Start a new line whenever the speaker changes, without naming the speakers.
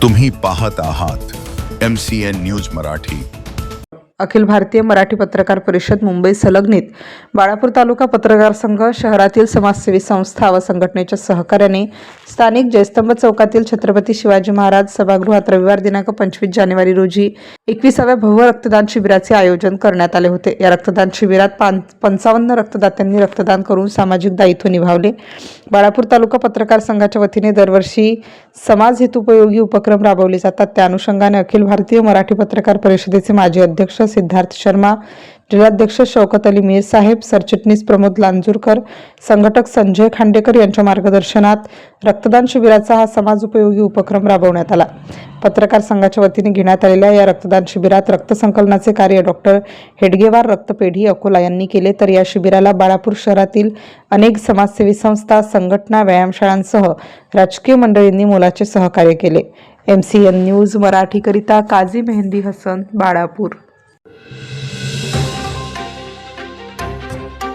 तुम्ही पाहत आहात MCN न्यूज मराठी।
अखिल भारतीय मराठी पत्रकार परिषद मुंबई संलग्नित बाळापूर तालुका पत्रकार संघ, शहरातील समाजसेवी संस्था व संघटनेच्या सहकार्याने स्थानिक जयस्तंभ चौकातील छत्रपती शिवाजी महाराज सभागृहात रविवार दिनांक 25 जानेवारी रोजी 21व्या भव्य रक्तदान शिबिराचे आयोजन करण्यात आले होते। या रक्तदान शिबिरात 55 रक्तदात्यांनी रक्तदान करून सामाजिक दायित्व निभावले। बाळापूर तालुका पत्रकार संघाच्या वतीने दरवर्षी समाज हेतुपयोगी उपक्रम राबवले जातात। त्या अनुषंगाने अखिल भारतीय मराठी पत्रकार परिषदेचे माजी अध्यक्ष सिद्धार्थ शर्मा, जिल्हाध्यक्ष शौकत अली मीर साहेब, सरचिटणीस प्रमोद लांजूरकर, संघटक संजय खांडेकर यांच्या मार्गदर्शनात रक्तदान शिबिराचा हा समाज उपयोगी उपक्रम राबवण्यात आला। पत्रकार संघाच्या वतीने घेण्यात आलेल्या या रक्तदान शिबिरात रक्त संकलनाचे कार्य डॉक्टर हेडगेवार रक्तपेढी अकोला यांनी केले, तर या शिबिराला बाळापूर शहरातील अनेक समाजसेवी संस्था, संघटना, व्यायामशाळांसह राजकीय मंडळींनी मोलाचे सहकार्य केले। MCN न्यूज मराठी करिता काझी मेहंदी हसन, बाळापूर।